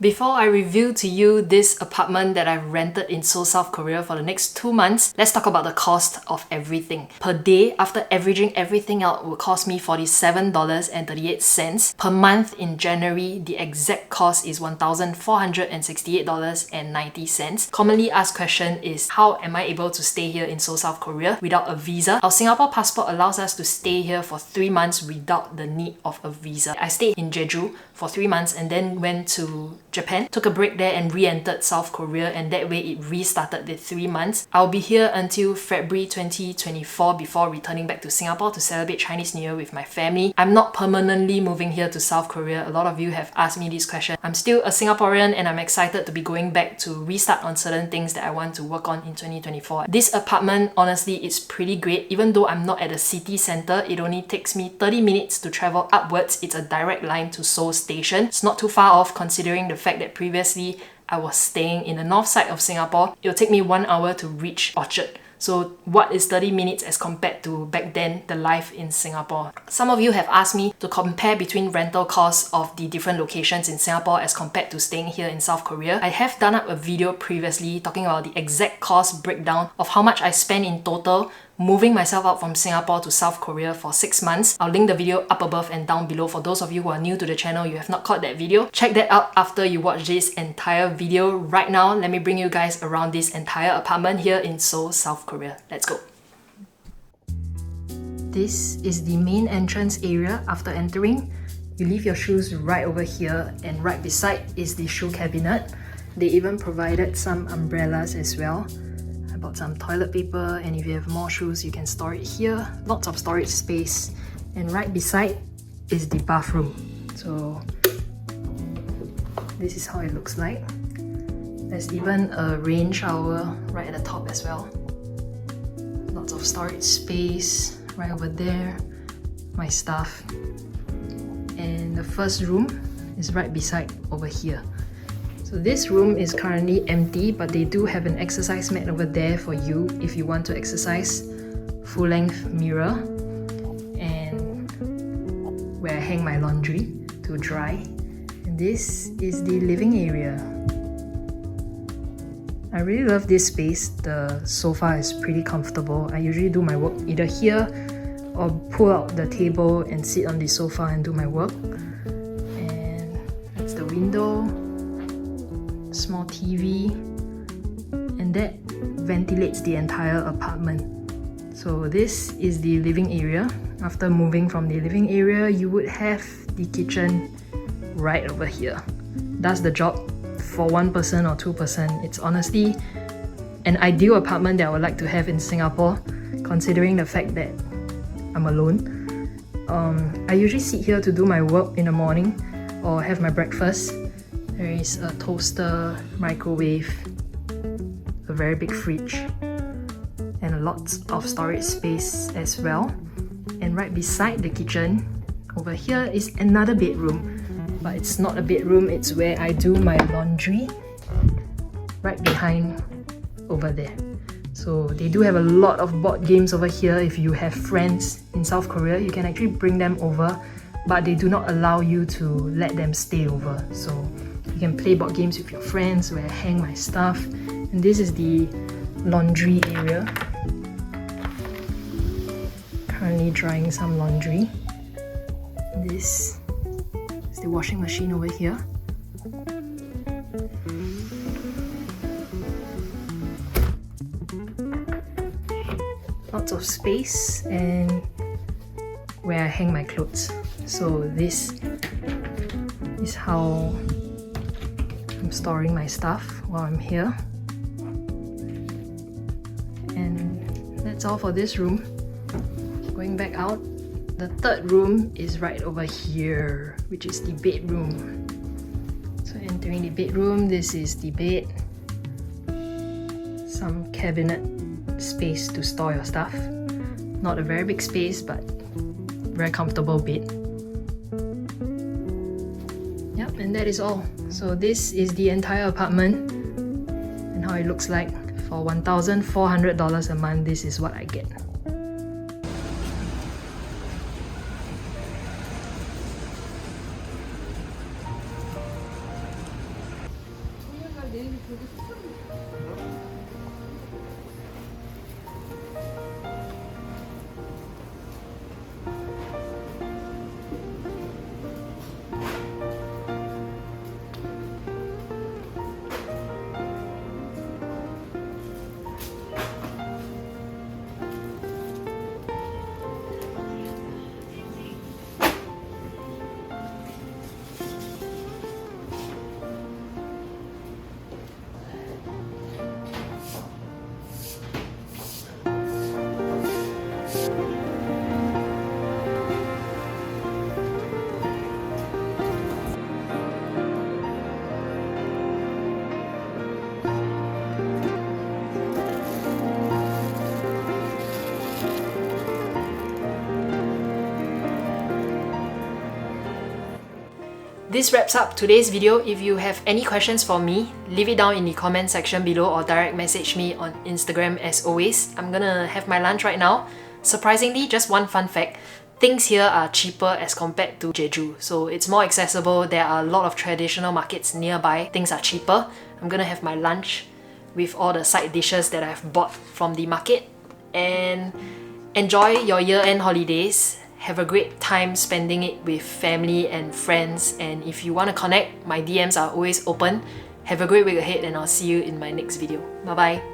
Before I reveal to you this apartment that I've rented in Seoul, South Korea for the next 2 months, let's talk about the cost of everything. Per day, after averaging everything out, will cost me $47.38. Per month in January, the exact cost is $1,468.90. Commonly asked question is, how am I able to stay here in Seoul, South Korea without a visa? Our Singapore passport allows us to stay here for 3 months without the need of a visa. I stayed in Jeju for 3 months and then went to Japan, took a break there and re-entered South Korea, and that way it restarted the 3 months. I'll be here until February 2024 before returning back to Singapore to celebrate Chinese New Year with my family. I'm not permanently moving here to South Korea. A lot of you have asked me this question. I'm still a Singaporean and I'm excited to be going back to restart on certain things that I want to work on in 2024. This apartment, honestly, is pretty great. Even though I'm not at the city center, it only takes me 30 minutes to travel upwards. It's a direct line to Seoul Station. It's not too far off considering the fact that previously I was staying in the north side of Singapore. It'll take me 1 hour to reach Orchard. So what is 30 minutes as compared to back then, the life in Singapore? Some of you have asked me to compare between rental costs of the different locations in Singapore as compared to staying here in South Korea. I have done up a video previously talking about the exact cost breakdown of how much I spent in total moving myself out from Singapore to South Korea for 6 months. I'll link the video up above and down below for those of you who are new to the channel. You have not caught that video. Check that out after you watch this entire video. Right now, let me bring you guys around this entire apartment here in Seoul, South Korea. Let's go. This is the main entrance area after entering. You leave your shoes right over here, and right beside is the shoe cabinet. They even provided some umbrellas as well. Bought some toilet paper, and if you have more shoes you can store it here. Lots of storage space, and right beside is the bathroom. So this is how it looks like. There's even a rain shower right at the top as well. Lots of storage space right over there, my stuff, and the first room is right beside over here. So this room is currently empty, but they do have an exercise mat over there for you if you want to exercise. Full-length mirror, and where I hang my laundry to dry. And this is the living area. I really love this space. The sofa is pretty comfortable. I usually do my work either here or pull out the table and sit on the sofa and do my work. And that's the window. Small TV, and that ventilates the entire apartment. So this is the living area. After moving from the living area, you would have the kitchen right over here. Does the job for 1 person or 2 person. It's honestly an ideal apartment that I would like to have in Singapore, considering the fact that I'm alone. I usually sit here to do my work in the morning or have my breakfast. There is a toaster, microwave, a very big fridge, and lots of storage space as well. And right beside the kitchen, over here is another bedroom. But it's not a bedroom, it's where I do my laundry. Right behind over there. So they do have a lot of board games over here. If you have friends in South Korea, you can actually bring them over, but they do not allow you to let them stay over. So you can play board games with your friends, where I hang my stuff. And this is the laundry area. Currently drying some laundry. This is the washing machine over here. Lots of space, and where I hang my clothes. So this is how I'm storing my stuff while I'm here. And that's all for this room. Going back out, the third room is right over here, which is the bedroom. So entering the bedroom, this is the bed. Some cabinet space to store your stuff. Not a very big space, but very comfortable bed. Yep, and that is all. So this is the entire apartment and how it looks like. For $1,400 a month, this is what I get. This wraps up today's video. If you have any questions for me, leave it down in the comment section below or direct message me on Instagram as always. I'm gonna have my lunch right now. Surprisingly, just one fun fact, things here are cheaper as compared to Jeju. So it's more accessible, there are a lot of traditional markets nearby, things are cheaper. I'm gonna have my lunch with all the side dishes that I've bought from the market and enjoy your year-end holidays. Have a great time spending it with family and friends, and if you want to connect, my DMs are always open. Have a great week ahead and I'll see you in my next video. Bye bye.